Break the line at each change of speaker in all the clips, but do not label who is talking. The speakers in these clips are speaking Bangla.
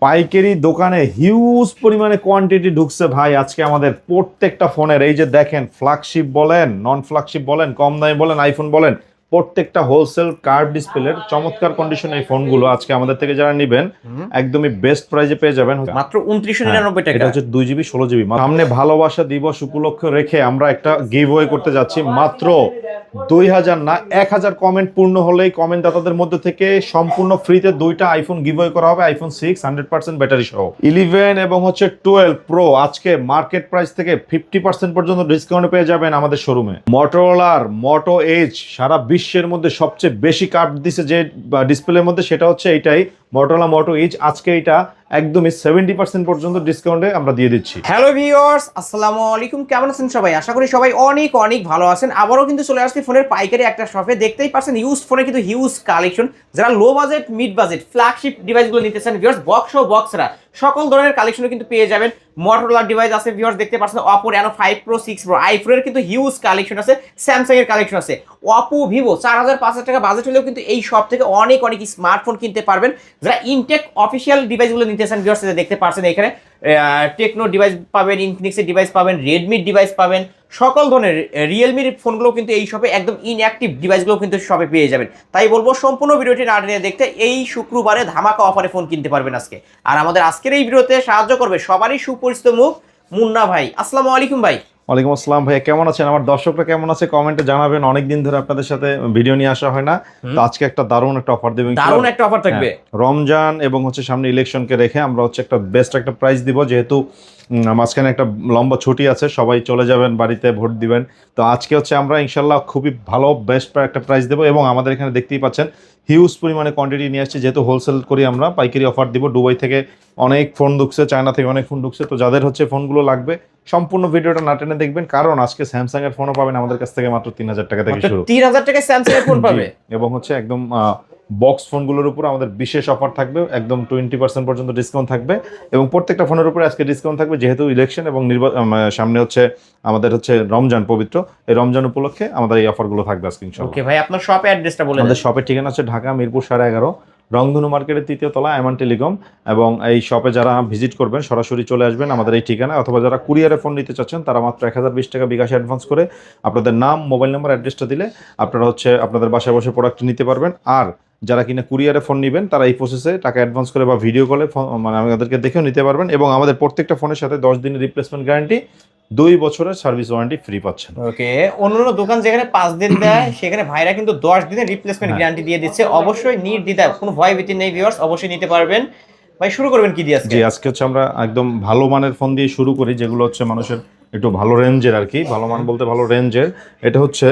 পাইকারি দোকানে হিউজ পরিমাণে কোয়ান্টিটি ঢুকছে ভাই। আজকে আমাদের প্রত্যেকটা ফোনের এই যে দেখেন, ফ্ল্যাগশিপ বলেন, নন ফ্ল্যাগশিপ বলেন, কম দামি বলেন, আইফোন বলেন, প্রত্যেকটা হোলসেল কার্ভ ডিসপ্লের চমৎকার কন্ডিশনে এই ফোনগুলো আজকে আমাদের থেকে যারা নেবেন একদমই বেস্ট প্রাইজে পেয়ে যাবেন
মাত্র 2999 টাকা।
এটা হচ্ছে 2GB 16GB। সামনে ভালোবাসা দিবস উপলক্ষ রেখে আমরা একটা গিভওয়ে করতে যাচ্ছি। মাত্র 2000 না 1000 কমেন্ট পূর্ণ হলেই কমেন্ট দাতাদের মধ্যে থেকে সম্পূর্ণ ফ্রিতে দুইটা আইফোন গিভওয়ে করা হবে, আইফোন 6 100% ব্যাটারি সহ। 11 এবং হচ্ছে 12 প্রো আজকে মার্কেট প্রাইস থেকে 50% পর্যন্ত ডিসকাউন্টে পেয়ে যাবেন আমাদের শোরুমে। মোটরোলার মোটো এজ সারা বিশ্বের মধ্যে সবচেয়ে বেশি কার্ভ দিছে যে ডিসপ্লের মধ্যে, সেটা হচ্ছে এইটাই মোটরোলা মোটো এজ। আজকে এটা একদমই 70% পর্যন্ত ডিসকাউন্টে আমরা দিয়ে দিচ্ছি।
হ্যালো ভিউয়ার্স, আসসালামু আলাইকুম। কেমন আছেন সবাই? আশা করি সবাই অনেক অনেক ভালো আছেন। আবারও কিন্তু চলে আসছি ফোনের পাইকারি একটা শপে। দেখতেই পাচ্ছেন ইউজ ফোনে কিন্তু হিউজ কালেকশন। যারা low budget, mid budget, flagship ডিভাইসগুলো নিতে চান ভিউয়ার্স, বক্স ও বক্সরা সকল ধরনের কালেকশনও কিন্তু পেয়ে যাবেন। মোটরোলা ডিভাইস আছে ভিউয়ার্স, দেখতে পাচ্ছেন অপো রেনো 5 প্রো 6 প্রো, আইফোনের কিন্তু হিউজ কালেকশন আছে, স্যামসাং এর কালেকশন আছে, অপো ভিভো 4000-5000 টাকা বাজেট হলেও কিন্তু এই শপ থেকে অনেক অনেক স্মার্টফোন কিনতে পারবেন। যারা ইনটেক অফিসিয়াল ডিভাইসগুলো নিতে চান ভিউয়ার্স, দেখতে পাচ্ছেন এখানে টেকনো ডিভাইস পাবেন, ইনফিনিক্সের ডিভাইস পাবেন, রেডমির ডিভাইস পাবেন, সকল ধরনের রিয়েলমির ফোনগুলো কিন্তু এই শপে, একদম ইনঅ্যাক্টিভ ডিভাইসগুলো কিন্তু শপে পেয়ে যাবেন। তাই বলবো সম্পূর্ণ ভিডিওটি না টেনে দেখতে, এই শুক্রবারে ধামাকা অফারে ফোন কিনতে পারবেন আজকে। আর আমাদের আজকের এই ভিডিওতে সাহায্য করবে সবারই সুপরিচিত মুখ, মুন্না ভাই। আসসালামু আলাইকুম ভাই।
ওয়ালাইকুম আসসালাম ভাইয়া, কেমন আছেন? আমার দর্শকরা কেমন আছে কমেন্টে জানাবেন। অনেকদিন ধরে আপনাদের সাথে ভিডিও নিয়ে আসা হয় না, তো আজকে একটা দারুণ একটা অফার দেবেন।
দারুণ একটা অফার থাকবে।
রমজান এবং হচ্ছে সামনে ইলেকশনকে রেখে আমরা হচ্ছে একটা বেস্ট একটা প্রাইস দিব, যেহেতু মাঝখানে একটা লম্বা ছুটি আছে, সবাই চলে যাবেন বাড়িতে ভোট দিবেন। তো আজকে হচ্ছে আমরা ইনশাল্লাহ খুবই ভালো বেস্ট একটা প্রাইস দেবো, এবং আমাদের এখানে দেখতেই পাচ্ছেন হিউজ পরিমাণে কোয়ান্টিটি নিয়ে আসছে, যেহেতু হোলসেল করি আমরা, পাইকারি অফার দিব। দুবাই থেকে অনেক ফোন ঢুকছে, চায়না থেকে অনেক ফোন ঢুকছে। তো যাদের হচ্ছে ফোনগুলো লাগবে সম্পূর্ণ ভিডিওটা না টেনে দেখবেন, কারণ আজকে স্যামসাং এর ফোনও পাবেন আমাদের কাছ থেকে মাত্র 3000 টাকা থেকে শুরু।
3000 টাকায় স্যামসাং এর ফোন পাবে,
এবং হচ্ছে একদম বক্স ফোনগুলোর উপর আমাদের বিশেষ অফার থাকবে, একদম 20% পর্যন্ত ডিসকাউন্ট থাকবে, এবং প্রত্যেকটা ফোনের উপরে আজকে ডিসকাউন্ট থাকবে, যেহেতু ইলেকশন এবং সামনে হচ্ছে আমাদের হচ্ছে রমজান পবিত্র, এই রমজান উপলক্ষে আমাদের এই অফারগুলো থাকবে আজকে ইনশাআল্লাহ।
ওকে ভাই, আপনার শপের অ্যাড্রেসটা বলে দেন।
আমাদের শপের ঠিকানা হচ্ছে ঢাকা মিরপুর 11.5 রংধনু মার্কেটের 3য় তলা, এমন টেলিকম। এবং এই শপে যারা ভিজিট করবেন সরাসরি চলে আসবেন আমাদের এই ঠিকানা, অথবা যারা কুরিয়ারে ফোন নিতে চাচ্ছেন তারা মাত্র 1020 টাকা বিকাশে অ্যাডভান্স করে আপনাদের নাম, মোবাইল নাম্বার, অ্যাড্রেসটা দিলে আপনারা হচ্ছে আপনাদের বাসায় বসে প্রোডাক্ট নিতে পারবেন। আর যারা কিনা কুরিয়ারে ফোন নেবেন তারা এই প্রসেসে টাকা অ্যাডভান্স করে বা ভিডিও কলে মানে আমাদেরকে দেখেও নিতে পারবেন। এবং আমাদের প্রত্যেকটা ফোনের সাথে 10 দিনের রিপ্লেসমেন্ট গ্যারান্টি, 2 বছরের সার্ভিস ওয়ারেন্টি ফ্রি পাচ্ছেন।
ওকে, অন্যান্য দোকান যেখানে 5 দিন দেয় সেখানে ভাইরা কিন্তু 10 দিনের রিপ্লেসমেন্ট গ্যারান্টি দিয়ে দিচ্ছে। অবশ্যই নির্দ্বিধায়, কোনো ভয় ভীতি নেই ভিউয়ার্স, অবশ্যই নিতে পারবেন। ভাই শুরু করবেন কি দিয়ে আজকে?
জি, আজকে হচ্ছে আমরা একদম ভালো মানের ফোন দিয়ে শুরু করি, যেগুলো হচ্ছে মানুষের একটু ভালো রেঞ্জের আর কি, ভালো মান বলতে ভালো রেঞ্জের। এটা হচ্ছে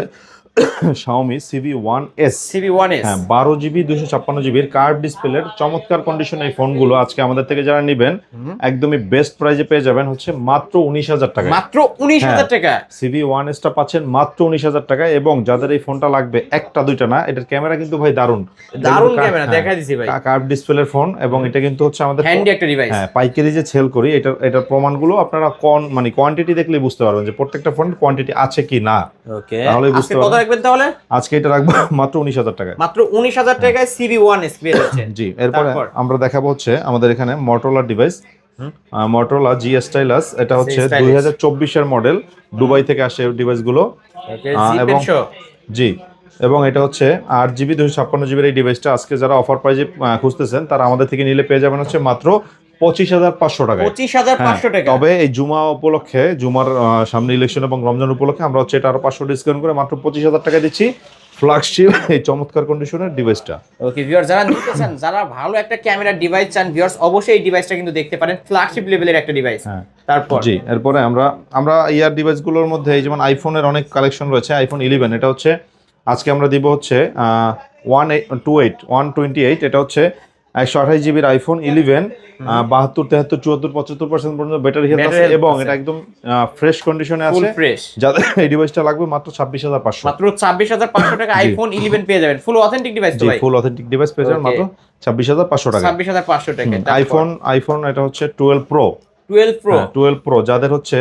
Xiaomi CV1S।
CV1S,
হ্যাঁ, 12GB 256GB এর কার্ভ ডিসপ্লের চমৎকার কন্ডিশনে এই ফোনগুলো আজকে আমাদের থেকে যারা নেবেন একদমই বেস্ট প্রাইজে পেয়ে যাবেন হচ্ছে মাত্র 19000 টাকা।
মাত্র 19000 টাকা
CV1S টা পাচ্ছেন মাত্র 19000 টাকায়। এবং যাদের এই ফোনটা লাগবে, একটা দুইটা না, এটার ক্যামেরা কিন্তু ভাই দারুণ
দারুণ ক্যামেরা, দেখাই দিছি ভাই,
কার্ভ ডিসপ্লের ফোন। এবং এটা কিন্তু হচ্ছে আমাদের
হ্যান্ডি একটা ডিভাইস।
হ্যাঁ, পাইকারি যে সেল করি, এটার প্রমাণগুলো আপনারা মানে কোয়ান্টিটি দেখলেই বুঝতে পারবেন যে প্রত্যেকটা ফোনের কোয়ান্টিটি আছে কি না।
ওকে,
তাহলে বুঝতে
কত রাখবেন তাহলে?
আজকে এটা রাখবো মাত্র 19000 টাকায়।
মাত্র 19000 টাকায় CV1S পেয়ে যাচ্ছেন।
জি, এরপরে আমরা দেখাবো হচ্ছে আমাদের এখানে Motorola device, Motorola G stylus. এটা হচ্ছে 2024 এর মডেল, দুবাই থেকে আসে ডিভাইসগুলো। এবং জি, এবং এটা হচ্ছে 8GB 256GB এই ডিভাইসটা আজকে যারা অফার প্রাইজে খুঁজতেছেন তারা আমাদের থেকে নিলে পেয়ে যাবেন হচ্ছে মাত্র 25500 টাকা।
25500 টাকা।
তবে এই জুমা উপলক্ষে, জুমার সামনে ইলেকশন এবং রমজান উপলক্ষে আমরা হচ্ছে এটা আরো 500 ডিসকাউন্ট করে মাত্র 25000 টাকা দিচ্ছি, ফ্ল্যাগশিপ এই চমৎকার কন্ডিশনের ডিভাইসটা।
ওকে ভিউয়ার্স, যারা নিতে চান, যারা ভালো একটা ক্যামেরা ডিভাইস চান ভিউয়ার্স, অবশ্যই এই ডিভাইসটা কিন্তু দেখতে পারেন, ফ্ল্যাগশিপ লেভেলের একটা ডিভাইস। তারপর
জি, এরপরে আমরা ইয়ার ডিভাইসগুলোর মধ্যে যেমন আইফোনের অনেক কালেকশন রয়েছে। আইফোন 11 এটা হচ্ছে আজকে আমরা দিব হচ্ছে 128 এটা হচ্ছে 128GB আইফোন 11, 72, 73, 74, 75% পর্যন্ত ব্যাটারি হেলথ আছে, এবং এটা একদম ফ্রেশ কন্ডিশনে আছে। যাদের এই ডিভাইসটা লাগবে মাত্র 26500,
মাত্র 26500 টাকা আইফোন 11 পেয়ে যাবেন। ফুল অথেন্টিক ডিভাইস তো ভাই,
ফুল অথেন্টিক ডিভাইস পেয়ে যাবেন মাত্র 26500 টাকা।
26500 টাকা।
আইফোন এটা হচ্ছে 12 প্রো।
12 প্রো
যাদের হচ্ছে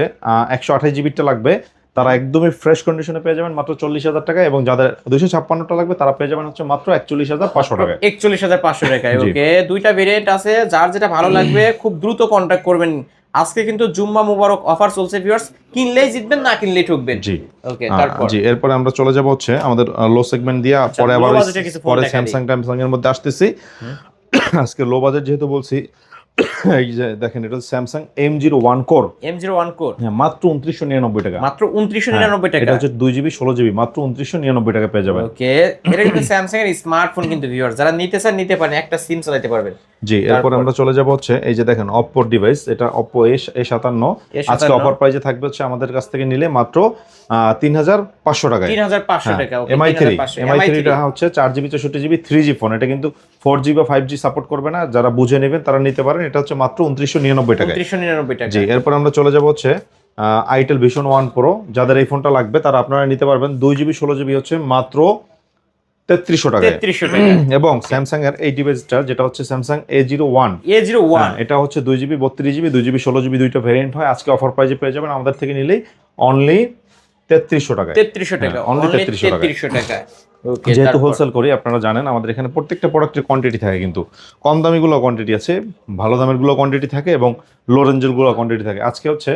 128GB টা লাগবে তারা একদমই ফ্রেশ কন্ডিশনে পেয়ে যাবেন মাত্র 40,000 টাকা, এবং যাদের 256টা লাগবে তারা পেয়ে যাবেন হচ্ছে মাত্র 41,500 টাকায়।
41,500 টাকায়।
জি।
ওকে, দুইটা ভেরিয়েন্ট আছে, যার যেটা ভালো লাগবে খুব দ্রুত কন্ট্যাক্ট করবেন। আজকে কিন্তু জুম্মা মুবারক অফার চলছে ভিউয়ার্স, কিনলেই জিতবেন, না কিনলেই ঠকবেন।
জি।
ওকে, তারপর
জি, এরপরে আমরা চলে যাব হচ্ছে আমাদের লো সেগমেন্ট দিয়ে, পরে
low
আবার
budget এর কিছু ফোন
পরে
দেখা দিই।
স্যামসাং এর মধ্যে আসতেছি। আজকে লো বাজেট যেহেতু বলছি, এই যে দেখেন এটা Samsung M01 core,
M01 core
হ্যাঁ, মাত্র 2999 টাকা।
মাত্র 2999 টাকা।
এটা হচ্ছে 2GB 16GB মাত্র 2999 টাকা পেয়ে যাবেন।
ওকে, এটা কিন্তু স্যামসাং এর স্মার্টফোন কিন্তু ভিউয়ার্স, যারা নিতে চান নিতে পারেন, একটা সিম চালাতে পারবেন।
জি, এরপর আমরা চলে যাব হচ্ছে এই যে দেখেন Oppo ডিভাইস, এটা Oppo A57 আজকে অফার প্রাইসে থাকবে হচ্ছে আমাদের কাছ থেকে নিলে মাত্র 3,500 টাকায়।
3,500 টাকা। ওকে,
MI3 টা হচ্ছে 4GB 64GB 3G ফোন, এটা কিন্তু 4G বা 5G সাপোর্ট করবে না, যারা বুঝে নেবেন তারা নিতে পারেন। এটা হচ্ছে মাত্র 2999 টাকায়।
2999 টাকা।
জি, এরপর আমরা চলে যাব হচ্ছে আইটেল ভিশন 1 প্রো, যাদের এই ফোনটা লাগবে তারা আপনারা নিতে পারবেন। 2GB 16GB হচ্ছে মাত্র 3300 টাকায়।
3300 টাকা।
এবং স্যামসাং এর এই ডিভাইসটা যেটা হচ্ছে স্যামসাং A01, এটা হচ্ছে 2GB 32GB 2GB 16GB দুইটা ভেরিয়েন্ট হয়। আজকে অফার প্রাইসে পেয়ে যাবেন আমাদের থেকে নিলেই অনলি 3300 টাকায়।
3300 টাকা,
অনলি 3300
টাকা। ওকে,
যেহেতু হোলসেল করি আপনারা জানেন আমাদের এখানে প্রত্যেকটা প্রোডাক্টের কোয়ান্টিটি থাকে, কিন্তু কম দামি গুলো কোয়ান্টিটি আছে, ভালো দামের গুলো কোয়ান্টিটি থাকে, এবং লো রেঞ্জের গুলো কোয়ান্টিটি থাকে। আজকে হচ্ছে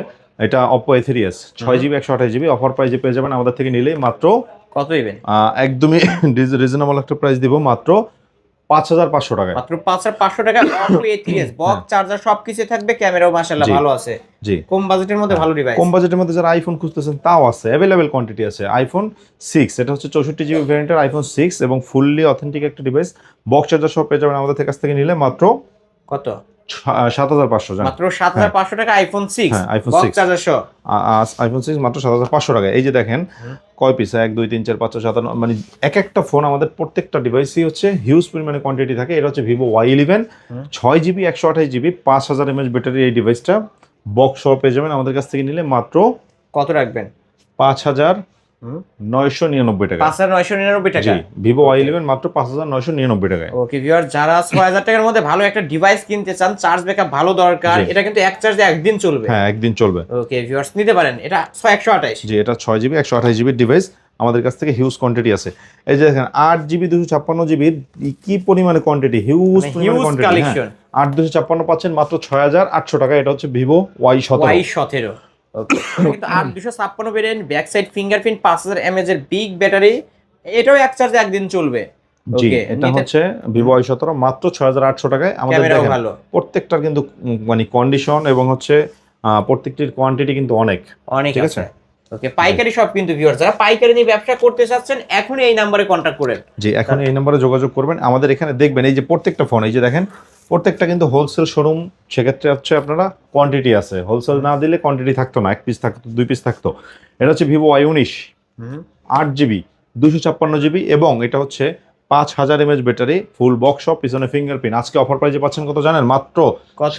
এটা Oppo A3s 6GB 128GB offer প্রাইসে পেয়ে যাবেন আমাদের থেকে নিলেই মাত্র
কত দিবেন?
একদমই রিজনেবল একটা প্রাইস দিব, মাত্র 5,500 টাকায়।
মাত্র 5,500 টাকা। Oppo A3s বক্স চার্জার সবকিছু থাকবে, ক্যামেরাও মাশাআল্লাহ ভালো আছে।
জি,
কম বাজেটের মধ্যে ভালো ডিভাইস।
কম বাজেটের মধ্যে যারা আইফোন খুঁজতেছেন তাও আছে, অ্যাভেলেবেল কোয়ান্টিটি আছে। আইফোন 6, এটা হচ্ছে 64GB ভ্যারিয়েন্টের আইফোন 6 এবং ফুললি অথেন্টিক একটা ডিভাইস, বক্স চার্জার সব পেয়ে যাবেন আমাদের কাছ থেকে নিলে মাত্র
কত?
7,500।
মাত্র 7,500 টাকা আইফোন 6,
হ্যাঁ, iPhone
বক্স
6
চার্জার সহ।
আইফোন 6 মাত্র 7,500 টাকা। এই যে দেখেন কয় পিস, 1 2 3 4 5 6 7 9, মানে এক একটা ফোন আমাদের প্রত্যেকটা ডিভাইসই হচ্ছে হিউজ পরিমাণে কোয়ান্টিটি থাকে। এটা হচ্ছে Vivo Y11 6GB 128GB 5000 mAh battery. এই ডিভাইসটা বক্স সহ পেয়ে যাবেন আমাদের কাছ থেকে নিলে মাত্র
কত রাখবেন?
5,999 টাকা।
5,999 টাকা।
জি, Vivo Y11 মাত্র 5,999 টাকায়।
ওকে ভিউয়ার, যারা 6,000 টাকার মধ্যে ভালো একটা ডিভাইস কিনতে চান, চার্জ ব্যাকআপ ভালো দরকার, এটা কিন্তু এক চার্জে একদিন চলবে।
হ্যাঁ, একদিন চলবে।
ওকে ভিউয়ার্স, নিতে পারেন। এটা 128।
জি, এটা 6GB 128GB ডিভাইস, আমাদের কাছ থেকে হিউজ কোয়ান্টিটি আছে। এই যে দেখেন 8GB 256GB কি পরিমাণে কোয়ান্টিটি, হিউজ পরিমাণে কোয়ান্টিটি। 8 256 পাচ্ছেন মাত্র 6,800 টাকা। এটা হচ্ছে Vivo Y17।
ওকে, কিন্তু 8 256 variant, back side fingerprint, 5000 mAh এর বিগ ব্যাটারি, এটাও এক চার্জে একদিন চলবে।
জি, এটা হচ্ছে Vivo Y17 মাত্র 6,800 টাকায়। আমাদের দেখেন প্রত্যেকটার কিন্তু মানে কন্ডিশন এবং হচ্ছে প্রত্যেকটির কোয়ান্টিটি কিন্তু অনেক ঠিক আছে।
ওকে, পাইকারি সব কিন্তু ভিউয়ার, যারা পাইকারি নিয়ে ব্যবসা করতে চাচ্ছেন এখনই এই নম্বরে কন্টাক্ট করেন।
জি, এখন এই নম্বরে যোগাযোগ করবেন। আমাদের এখানে দেখবেন এই যে প্রত্যেকটা ফোন, এই যে দেখেন প্রত্যেকটা কিন্তু হোলসেল শোরুম, সেক্ষেত্রে হচ্ছে আপনারা কোয়ান্টিটি আছে, হোলসেল না দিলে কোয়ান্টিটি থাকতো না, 1 পিস থাকতো 2 পিস থাকতো। এটা হচ্ছে Vivo Y19 8GB 256GB এবং এটা হচ্ছে 5000 mAh ব্যাটারি, ফুল বক্স সব, পিছনে ফিঙ্গারপ্রিন্ট। আজকে অফার প্রাইসে পাচ্ছেন কত জানেন? মাত্র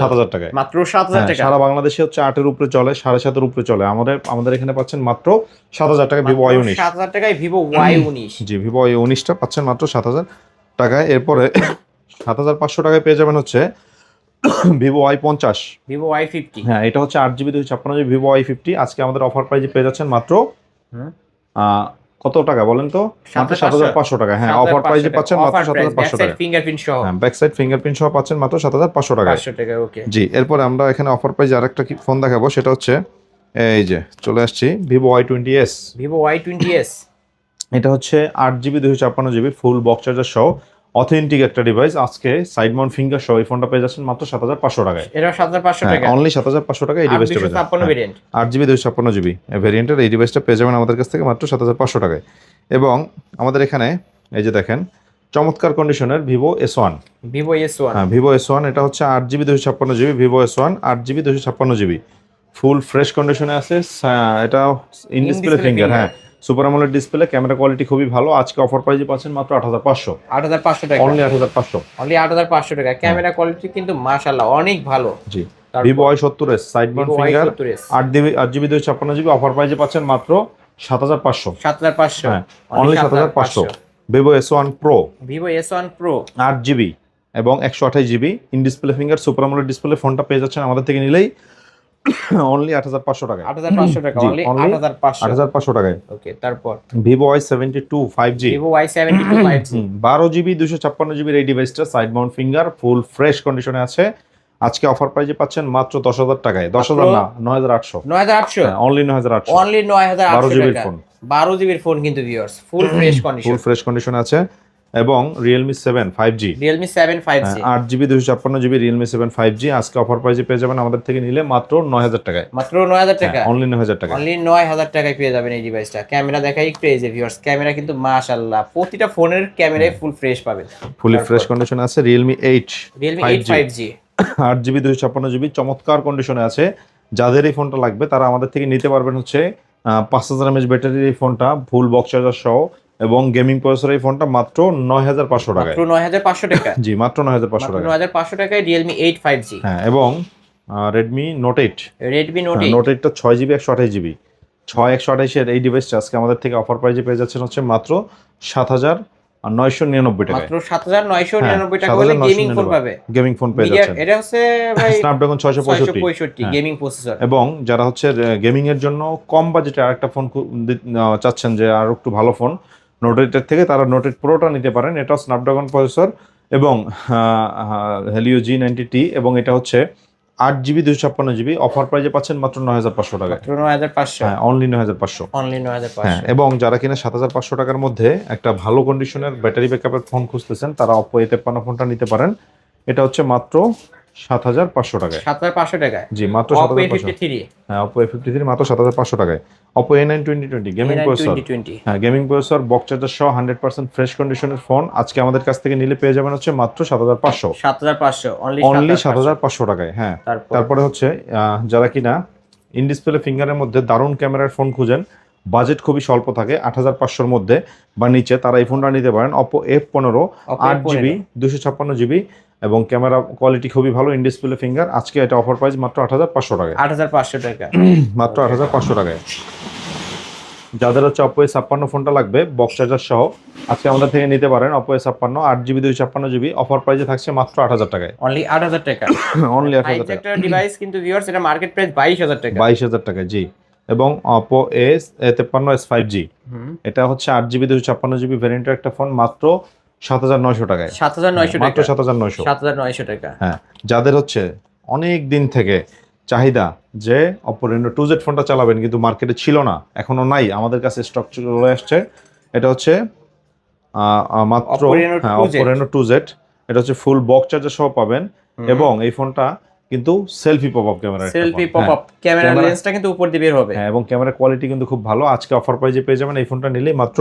7,000 টাকায়।
মাত্র 7,000 টাকা।
সারা বাংলাদেশে হচ্ছে 8 এর উপরে চলে, 7.5 উপরে চলে। আমাদের এখানে পাচ্ছেন মাত্র 7,000 টাকায় Vivo Y19।
7,000 টাকায় Vivo Y19।
জি, Vivo Y19টা পাচ্ছেন মাত্র 7,000 টাকায়। এরপরে 7,500 টাকায় পেয়ে যাবেন হচ্ছে Vivo Y50,
Vivo Y50।
হ্যাঁ, এটা হচ্ছে 8GB 256GB Vivo Y50। আজকে আমাদের অফার প্রাইসে পেয়ে যাচ্ছেন মাত্র কত টাকা বলেন তো? মাত্র 7,500 টাকা। হ্যাঁ, অফার প্রাইসে পাচ্ছেন মাত্র 7,500 টাকা।
ফিঙ্গারপ্রিন্ট সহ,
হ্যাঁ, ব্যাক সাইড ফিঙ্গারপ্রিন্ট সহ পাচ্ছেন মাত্র 7,500 টাকা।
500 টাকা। ওকে
জি, এরপরে আমরা এখানে অফার প্রাইসে আরেকটা কি ফোন দেখাবো, সেটা হচ্ছে এই যে চলে আসছি Vivo Y20s।
Vivo Y20s,
এটা হচ্ছে 8GB 256GB full box charger সহ অথেন্টিক একটা ডিভাইস। আজকে সাইড মাউন্ট ফিঙ্গার সহ এই ফোনটা পেয়ে যাচ্ছেন মাত্র 7,500 টাকায়।
এটা 7,500 টাকা,
অনলি 7,500 টাকা এই ডিভাইসটা পেয়ে যাবেন।
256 ভেরিয়েন্ট,
8GB 256GB ভেরিয়েন্টের এই ডিভাইসটা পেয়ে যাবেন আমাদের কাছ থেকে মাত্র 7,500 টাকায়। এবং আমাদের এখানে এই যে দেখেন চমৎকার কন্ডিশনের Vivo S1।
Vivo S1,
হ্যাঁ, Vivo S1 এটা হচ্ছে 8GB 256GB Vivo S1 8GB 256GB full fresh কন্ডিশনে আছে। এটা ইন ডিসপ্লে ফিঙ্গার, হ্যাঁ, super AMOLED display, camera quality খুবই ভালো। আজকে অফার প্রাইসে পাচ্ছেন মাত্র 8,500।
8,500 টাকা,
অনলি 8,500,
অনলি 8,500 টাকা। ক্যামেরা কোয়ালিটি কিন্তু মাশাআল্লাহ অনেক ভালো।
জি, Vivo Y70s side Mount finger 8GB 256GB offer প্রাইসে পাচ্ছেন মাত্র 7,500।
7,500,
হ্যাঁ, only 7,500। Vivo S1 Pro,
Vivo S1 Pro
8GB এবং 128GB in display finger super AMOLED display ফোনটা পেয়ে যাচ্ছেন আমাদের থেকে নিলেই অনলি 8500 টাকায়।
8500 টাকা,
জি,
অনলি
only
8500।
8500 টাকায়।
ওকে, তারপর
Vivo Y72 5G,
Vivo Y72 5G
12GB 256GB এই ডিভাইসটা side Mount finger full fresh কন্ডিশনে আছে। আজকে অফার প্রাইজে পাচ্ছেন মাত্র 10,000 টাকায়। 10,000 না, 9,800।
9800,
অনলি 9,800।
অনলি 9800
12GB
টাকা।
ফোন,
12GB ফোন কিন্তু viewers, full fresh condition,
full fresh কন্ডিশনে আছে। এবং Realme 7 5G,
Realme 7 5G
8GB 256GB Realme 7 5G আজকে অফার প্রাইজে পেয়ে যাবেন আমাদের থেকে নিলে মাত্র 9,000 টাকায়।
মাত্র 9000 টাকা,
অনলি 9,000 টাকা।
অনলি 9000 টাকায় পেয়ে যাবেন এই ডিভাইসটা। ক্যামেরা দেখাই একটু, এই যে ভিউয়ার্স ক্যামেরা কিন্তু মাশাআল্লাহ প্রতিটা ফোনের ক্যামেরাই ফুল ফ্রেশ পাবেন,
ফুলি ফ্রেশ কন্ডিশনে আছে। Realme 8
Realme 8 5G
8GB 256GB চমৎকার কন্ডিশনে আছে। যাদের এই ফোনটা লাগবে তারা আমাদের থেকে নিতে পারবেন হচ্ছে 5000 mAh ব্যাটারির এই ফোনটা ফুল বক্স চার্জার সহ এবং গেমিং প্রসেসর এই ফোনটা মাত্র 9,500 টাকায়।
মাত্র 9500 টাকা,
জি, মাত্র 9,500
মাত্র
টাকা।
9500 টাকায় Realme 8 5G।
হ্যাঁ, এবং Redmi Note 8,
Redmi Note 8
Note 8টা 6GB 128GB 128 এর এই ডিভাইসটা আজকে আমাদের থেকে অফার প্রাইজে পেয়ে যাচ্ছেন হচ্ছে মাত্র 7,999 টাকায়।
মাত্র 7999 টাকা হলে গেমিং ফোন পাবে,
গেমিং ফোন পেয়ে যাচ্ছেন।
এটা হচ্ছে ভাই
স্ন্যাপড্রাগন 665।
665 gaming processor.
এবং যারা হচ্ছে গেমিং এর জন্য কম বাজেটে আরেকটা ফোন চাচ্ছেন যে আর একটু ভালো ফোন নোট 8 থেকে, তারা নোট 8 প্রোটা নিতে পারেন। এটাও স্ন্যাপড্রাগন প্রসেসর এবং হেলিও G90T এবং এটা হচ্ছে 8GB 256GB অফার প্রাইজে পাচ্ছেন মাত্র 9,500 টাকায়।
মাত্র 9500,
হ্যাঁ, অনলি 9,500।
অনলি
হ্যাঁ,
9500।
এবং যারা কিনা 7,500 টাকার মধ্যে একটা ভালো কন্ডিশনের ব্যাটারি ব্যাকআপের ফোন খুঁজতেছেন তারা Oppo A53 ফোনটা নিতে পারেন। এটা হচ্ছে মাত্র 7,500 টাকায়।
7500 টাকায়
জি, মাত্র
Oppo
7,500।
A53,
হ্যাঁ, Oppo A53 মাত্র 7,500 টাকায়। Oppo A9 2020 গেমিং প্রসেসর,
2020
হ্যাঁ গেমিং প্রসেসর বক্স চার্জার সহ 100% ফ্রেশ কন্ডিশনের ফোন আজকে আমাদের কাছ থেকে নিলে পেয়ে যাবেন হচ্ছে মাত্র 7,500,
7500,
অনলি
7500
7,500 টাকায়। হ্যাঁ,
তারপর
তারপরে হচ্ছে যারা কিনা ইন ডিসপ্লে ফিঙ্গারের মধ্যে দারুণ ক্যামেরার ফোন খুঁজেন, বাজেট খুবই স্বল্প থাকে 8,500 এর মধ্যে বা নিচে, তারা এই ফোনটা নিতে পারেন। Oppo F15 8GB 256GB এবং ক্যামেরা কোয়ালিটি খুবই ভালো, ইন ডিসপ্লে ফিঙ্গার। আজকে এটা অফার প্রাইস মাত্র 8,500 টাকায়।
8500 টাকা,
মাত্র 8,500 টাকায়। যাদের হচ্ছে Oppo A56 ফোনটা লাগবে বক্স চার্জার সহ আজকে আমাদের থেকে নিতে পারেন। Oppo A56 8GB 256GB offer প্রাইসে থাকছে মাত্র 8,000 টাকায়।
অনলি 8000 টাকা,
অনলি 8,000 টাকা।
একটা ডিভাইস কিন্তু ভিউয়ার্স এটা মার্কেট প্রাইস 22000 টাকা।
22,000 টাকায়, জি। এবং Oppo A53s 5G এটা হচ্ছে 8GB 256GB ভ্যারিয়েন্টের একটা ফোন মাত্র 7,900 টাকায়।
7900 টাকা,
মাত্র 7,900।
7900 টাকা।
হ্যাঁ, যাদের হচ্ছে অনেক দিন থেকে চাহিদা যে Oppo Reno 2Z ফোনটা চালাবেন কিন্তু মার্কেটে ছিল না, এখনো নাই, আমাদের কাছে স্টক চলে আসছে। এটা হচ্ছে মাত্র
Oppo Reno 2Z।
Oppo Reno 2Z এটা হচ্ছে ফুল বক্স চার্জার সহ পাবেন এবং এই ফোনটা কিন্তু selfie popup camera,
selfie popup camera, লেন্সটা কিন্তু উপর দিয়ে বের হবে।
হ্যাঁ, এবং ক্যামেরা কোয়ালিটি কিন্তু খুব ভালো। আজকে অফার প্রাইজে পেয়ে যাবেন এই ফোনটা নিলে মাত্র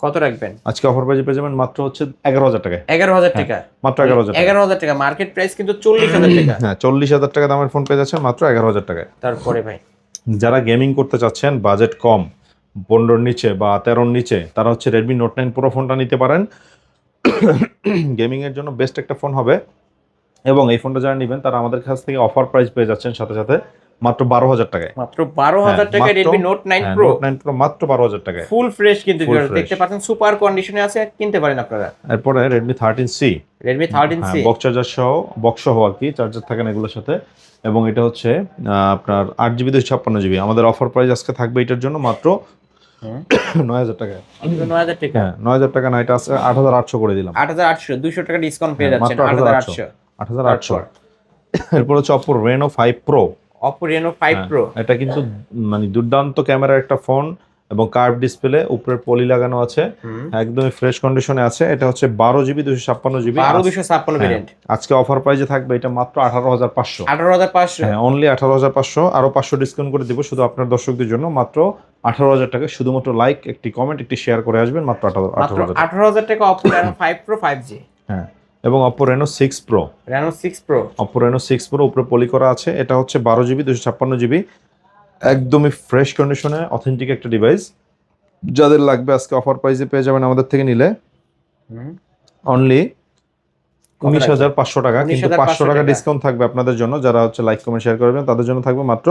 কত রাখবেন?
আজকে অফার প্রাইজে পেয়ে যাবেন মাত্র হচ্ছে 11,000 টাকায়।
11000 টাকা,
মাত্র 11,000 টাকা।
11000 টাকা, মার্কেট প্রাইস কিন্তু 40000 টাকা।
হ্যাঁ, 40,000 টাকা দামের ফোন পেয়ে যাচ্ছেন মাত্র 11,000 টাকায়।
তারপরে ভাই
যারা গেমিং করতে চাচ্ছেন বাজেট কম 15 নিচে বা 13 নিচে, তারা হচ্ছে Redmi Note 9 Pro ফোনটা নিতে পারেন। গেমিং এর জন্য বেস্ট একটা ফোন হবে এবং এই ফোনটা যারা নেবেন তারা আমাদের কাছ থেকে অফার প্রাইস পেয়ে যাচ্ছেন সাথে সাথে মাত্র 12,000 টাকায়।
মাত্র 12000 টাকায় Redmi Note 9 Pro,
Note 9 Pro মাত্র 12,000 টাকায়।
ফুল ফ্রেশ কিন্তু
Full fresh।
দেখতে পাচ্ছেন, সুপার কন্ডিশনে আছে, কিনতে পারেন আপনারা।
এরপরে Redmi 13C,
Redmi 13C
box charger সহ, বক্স সহ আর কি, চার্জার থাকে না এগুলোর সাথে। এবং এটা হচ্ছে আপনার 8GB 256GB। আমাদের অফার প্রাইস আজকে থাকবে এটার জন্য মাত্র 9,000 টাকায়।
9000 টাকা,
হ্যাঁ, 9,000 টাকা না, এটা আছে 8,800 করে দিলাম।
8800, 200 টাকা ডিসকাউন্ট পেয়ে যাচ্ছেন।
মাত্র 8,800। 8,800। এরপর হচ্ছে Oppo Reno 5 Pro।
Oppo Reno 5 Pro
এটা কিন্তু মানে দুর্দান্ত ক্যামেরার একটা ফোন এবং কার্ভ ডিসপ্লে, উপরে পলি লাগানো আছে, একদমই ফ্রেশ কন্ডিশনে আছে। এটা হচ্ছে 12GB 256GB
12256 ভেরিয়েন্ট।
আজকে অফার প্রাইসে থাকবে এটা মাত্র 18,500।
18500,
হ্যাঁ, অনলি 18,500। আরো 500 ডিসকাউন্ট করে দিব শুধু আপনার দর্শকদের জন্য, মাত্র 18,000 টাকা। শুধুমাত্র লাইক, একটি কমেন্ট, একটি শেয়ার করে আসবেন, মাত্র 18,000।
18000 টাকা Oppo Reno 5 Pro 5G।
হ্যাঁ, এবং Oppo Reno 6 Pro,
Reno 6 Pro,
Oppo Reno 6 Pro উপরে পলি করা আছে। এটা হচ্ছে 12GB 256GB একদমই ফ্রেশ কন্ডিশনে অথেন্টিক একটা ডিভাইস। যাদের লাগবে আজকে অফার প্রাইসে পেয়ে যাবেন আমাদের থেকে নিলে অনলি 19,500 টাকা। কিন্তু 500 টাকা ডিসকাউন্ট থাকবে আপনাদের জন্য, যারা হচ্ছে লাইক কমেন্ট শেয়ার করবেন তাদের জন্য থাকবে মাত্র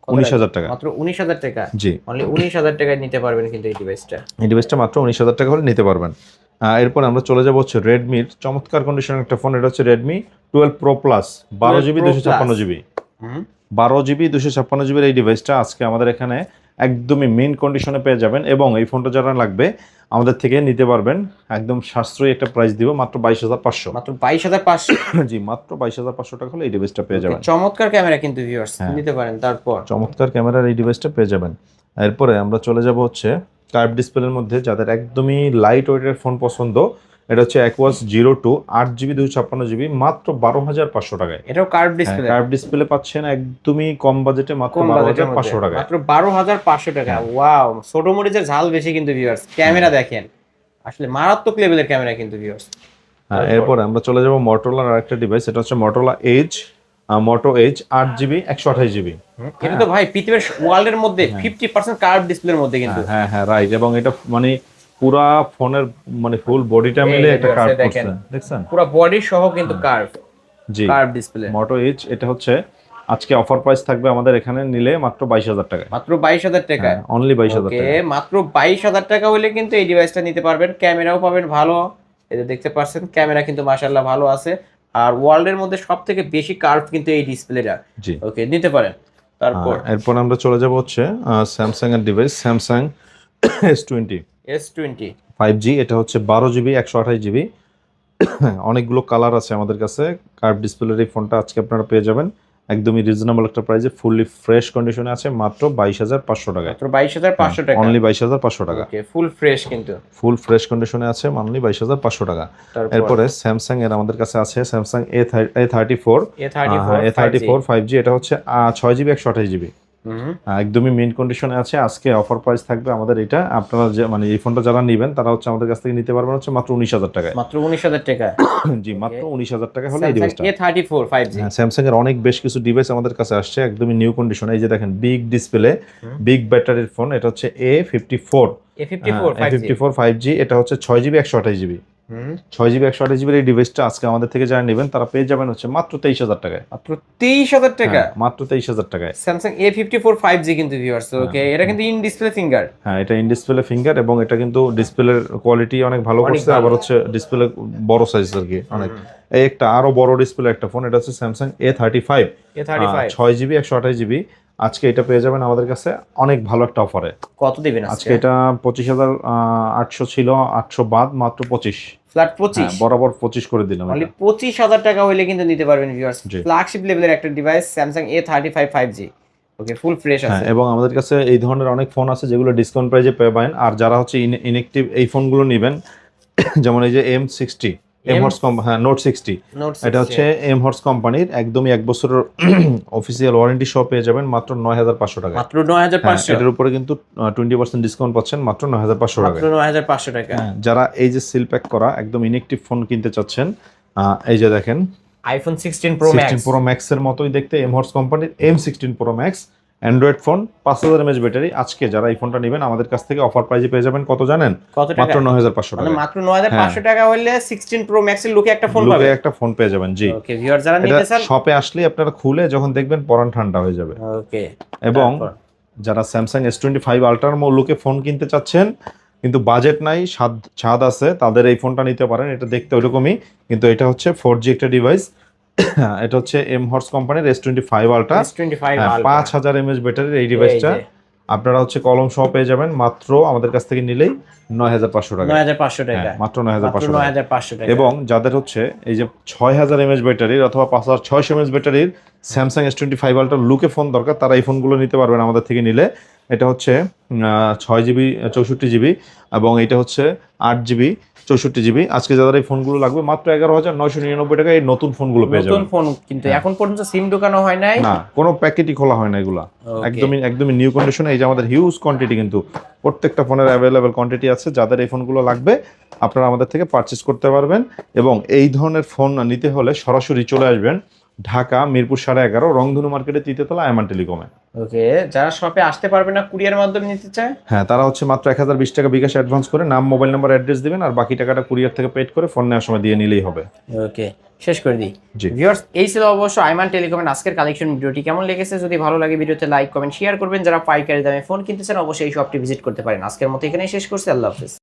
19,000 টাকা।
মাত্র 19000 টাকা,
জি,
অনলি 19000 টাকায় নিতে পারবেন কিন্তু এই ডিভাইসটা।
এই ডিভাইসটা মাত্র 19,000 টাকা হলে নিতে পারবেন। এরপর আমরা চলে যাবো হচ্ছে রেডমির চমৎকার কন্ডিশনের একটা ফোন। এটা হচ্ছে Redmi 12 Pro Plus 12GB 256GB। 12 GB 256 GB এই ডিভাইসটা আজকে আমাদের এখানে একদমই মেইন কন্ডিশনে পেয়ে যাবেন, এবং এই ফোনটা যারা লাগবে আমাদের থেকে নিতে পারবেন একদম সাশ্রয়ী একটা প্রাইস দিব, মাত্র 22,500।
মাত্র 22,500।
জি, মাত্র 22,500 টাকা হলে এই ডিভাইসটা পেয়ে যাবেন।
চমৎকার ক্যামেরা কিন্তু ভিউয়ার্স,
হ্যাঁ।
নিতে পারেন। তারপর
চমৎকার ক্যামেরার এই ডিভাইসটা পেয়ে যাবেন। এরপরে আমরা চলে যাব হচ্ছে কার্ভ ডিসপ্লের মধ্যে, যাদের একদমই লাইট ওয়েটের ফোন পছন্দ, এটা হচ্ছে অ্যাকুয়াস 02 8GB 256GB মাত্র 12,500 টাকায়।
এটাও কার্ভ ডিসপ্লে।
কার্ভ ডিসপ্লে পাচ্ছেন একদমই কম বাজেটে, মাত্র 12,500 টাকায়।
মাত্র 12,500 টাকা। ওয়াও, ছোট মরিচের ঝাল বেশি কিন্তু ভিউয়ার্স। ক্যামেরা দেখেন, আসলে মারাত্মক লেভেলের ক্যামেরা কিন্তু ভিউয়ার্স।
হ্যাঁ, এরপরে আমরা চলে যাব মোটরোলার আরেকটা ডিভাইস, এটা হচ্ছে মোটরোলা এজ, মোটো এজ 8GB 128GB।
এটা তো ভাই পৃথিবীর ওয়ার্ল্ডের মধ্যে 50% কার্ভ ডিসপ্লের মধ্যে কিন্তু।
হ্যাঁ হ্যাঁ, রাইট। এবং এটা মানে পুরা ফোনের মানে ফুল বডিটা মিলে একটা কার্ভ করছে, দেখছেন?
পুরো বডি সহ কিন্তু কার্ভ।
জি,
কার্ভ ডিসপ্লে
মোটো এজ। এটা হচ্ছে আজকে অফার প্রাইস থাকবে আমাদের এখানে নিলে মাত্র 22,000 টাকায়।
মাত্র 22,000 টাকা।
অনলি 22,000
ওকে,
টাকা।
মাত্র 22,000 টাকা হলে কিন্তু এই ডিভাইসটা নিতে পারবেন। ক্যামেরাও পাবেন ভালো, এই যে দেখতে পাচ্ছেন ক্যামেরা কিন্তু মাশাআল্লাহ ভালো আছে। আর ওয়ার্ল্ডের মধ্যে সবথেকে বেশি কার্ভ কিন্তু এই ডিসপ্লেটা।
জি,
ওকে, নিতে পারেন। তারপর
এরপর আমরা চলে যাব হচ্ছে স্যামসাং এর device, Samsung S20
S20
5G। এটা হচ্ছে 12GB 128GB। অনেকগুলো কালার আছে আমাদের কাছে। কার্ভ ডিসপ্লের এই ফোনটা আজকে আপনারা পেয়ে যাবেন একদমই রিজনেবল একটা প্রাইসে, ফুললি ফ্রেশ কন্ডিশনে আছে, মাত্র 22,500 টাকায়।
মাত্র 22,500 টাকা।
অনলি 22,500 টাকা।
ওকে, ফুল ফ্রেশ কিন্তু।
ফুল ফ্রেশ কন্ডিশনে আছে, অনলি 22,500 টাকা। এরপরে স্যামসাং এর আমাদের কাছে আছে স্যামসাং A34 A34 5G। এটা হচ্ছে 6GB 128GB। একদমই মেইন কন্ডিশনে আছে। আজকে অফার প্রাইস থাকবে আমাদের এটা, আপনারা যে মানে এই ফোনটা যারা নেবেন তারা হচ্ছে আমাদের কাছ থেকে নিতে পারবেন হচ্ছে মাত্র 19,000 টাকায়।
মাত্র 19,000 টাকা।
জি, মাত্র 19,000 টাকা হলে এই ডিভাইসটা।
A34 5G।
স্যামসাং এর অনেক বেশ কিছু ডিভাইস আমাদের কাছে আসছে একদমই নিউ কন্ডিশনে। এই যে দেখেন, বিগ ডিসপ্লে, বিগ ব্যাটারির ফোন। এটা হচ্ছে A54 5G। এটা হচ্ছে 6GB 128GB। 6GB 128GB এই ডিভাইসটা আজকে আমাদের থেকে যারা নেবেন তারা পেয়ে যাবেন হচ্ছে মাত্র 23,000 টাকায়।
মাত্র 23,000 টাকা।
মাত্র 23,000 টাকায়
স্যামসাং A54 5G কিন্তু ভিউয়ার্স। ওকে, এটা কিন্তু ইন ডিসপ্লে ফিঙ্গার।
হ্যাঁ, এটা ইন ডিসপ্লে ফিঙ্গার, এবং এটা কিন্তু ডিসপ্লের কোয়ালিটি অনেক ভালো করছে। আবার হচ্ছে ডিসপ্লে বড় সাইজ আর কি অনেক। এই একটা আরো বড় ডিসপ্লে একটা ফোন, এটা হচ্ছে স্যামসাং A35 6GB 128GB। আজকে এটা পেয়ে যাবেন আমাদের কাছে অনেক ভালো একটা অফারে।
কত দিবেন
আজকে? এটা 25,800 ছিল, 800 বাদ, মাত্র 25,
ফ্ল্যাট 25
বরাবর 25 করে দিলাম।
অনলি 25,000 টাকা হইলে কিন্তু নিতে পারবেন ভিউয়ার্স। ফ্ল্যাগশিপ লেভেলের একটা ডিভাইস স্যামসাং A35 5G। ওকে, ফুল ফ্রেশ আছে।
এবং আমাদের কাছে এই ধরনের অনেক ফোন আছে যেগুলো ডিসকাউন্ট প্রাইসে পাবেন। আর যারা হচ্ছে ইনঅ্যাকটিভ এই ফোনগুলো নেবেন, যেমন এই যে M60 এমহর্স নোট 60, এটা হচ্ছে এমহর্স কোম্পানির একদমই 1 বছরের অফিসিয়াল ওয়ারেন্টি সহ পেয়ে যাবেন মাত্র 9,500 টাকা।
মাত্র 9,500।
এটার উপরে কিন্তু 20% ডিসকাউন্ট পাচ্ছেন মাত্র 9,500 টাকা।
মাত্র 9,500 টাকা।
যারা এই যে সিল প্যাক করা একদম ইনঅ্যাকটিভ ফোন কিনতে চাচ্ছেন, এই যে দেখেন
iPhone 16 Pro Max।
16 Pro Max এর মতোই দেখতে এমহর্স কোম্পানির M16 Pro Max Android phone, 5000 mAh battery. আজকে যারা এই ফোনটা নেবেন আমাদের কাছ থেকে অফার প্রাইসে পেয়ে যাবেন কত জানেন? মাত্র 9,500 টাকা।
মাত্র 9,500 টাকা হলে 16 Pro Max এর লুকে একটা ফোন পাবেন।
লুকে একটা ফোন পেয়ে যাবেন। জি,
ওকে ভিউয়ার, যারা নিতে চান
শপে আসলে আপনারা খুলে যখন দেখবেন পরান ঠান্ডা হয়ে যাবে।
ওকে,
এবং যারা স্যামসাং S25 আলট্রার লুকে ফোন কিনতে চাচ্ছেন কিন্তু বাজেট নাই, ছাদ আছে, তাদের এই ফোনটা নিতে পারেন। এটা দেখতে ওইরকমই, কিন্তু এটা হচ্ছে 4G একটা ডিভাইস। এটা হচ্ছে এমহর্স কোম্পানির S25 আলট্রা, 5,000 mAh ব্যাটারির এই ডিভাইসটা আপনারা হচ্ছে কলম সহ পেয়ে যাবেন মাত্র আমাদের কাছ থেকে নিলেই 9,500 টাকা।
9,500 টাকা,
মাত্র 9,500
টাকা।
এবং যাদের হচ্ছে এই যে 6,000 mAh ব্যাটারির অথবা 5,600 mAh ব্যাটারির স্যামসাং S25 আলট্রা লুকে ফোন দরকার, তারা এই ফোনগুলো নিতে পারবেন আমাদের থেকে নিলে। এটা হচ্ছে 6GB 64GB এবং এটা হচ্ছে 8GB 64GB। আজকে যাদের এই ফোনগুলো লাগবে মাত্র 11,999 টাকা এই নতুন ফোনগুলো পেয়ে যাবেন।
নতুন ফোন কিন্তু এখন পর্যন্ত সিম ঢোকানো হয় নাই,
না কোনো প্যাকেটই খোলা হয় না এগুলা, একদমই নিউ কন্ডিশনে। এই যে আমাদের হিউজ কোয়ান্টিটি, কিন্তু প্রত্যেকটা ফোনের অ্যাভেলেবেল কোয়ান্টিটি আছে। যাদের এই ফোনগুলো লাগবে আপনারা আমাদের থেকে পারচেজ করতে পারবেন। এবং এই ধরনের ফোন নিতে হলে সরাসরি চলে আসবেন ঢাকা মিরপুর 11.5 রংধনু মার্কেটে 3তলা আয়মান টেলিকমে।
ওকে, যারা শপে আসতে পারবে না কুরিয়ার মাধ্যমে নিতে চায়,
হ্যাঁ তারা হচ্ছে মাত্র 1,020 টাকা বিকাশ অ্যাডভান্স করে নাম, মোবাইল নাম্বার, অ্যাড্রেস দিবেন, আর বাকি টাকাটা কুরিয়ার থেকে পেড করে ফোন নেওয়ার সময় দিয়ে নিলেই হবে।
ওকে, শেষ করে দিই। ভিউয়ার্স, এই ছিল অবশ্য আয়মান টেলিকমের আজকের কালেকশন। ভিডিওটি কেমন লেগেছে যদি ভালো লাগে ভিডিওতে লাইক কমেন্ট শেয়ার করবেন। যারা পাইকারি দামে ফোন কিনতে চান অবশ্যই এই শপটি ভিজিট করতে পারেন। আজকের মতো এখানেই শেষ করছি। আল্লাহ হাফেজ।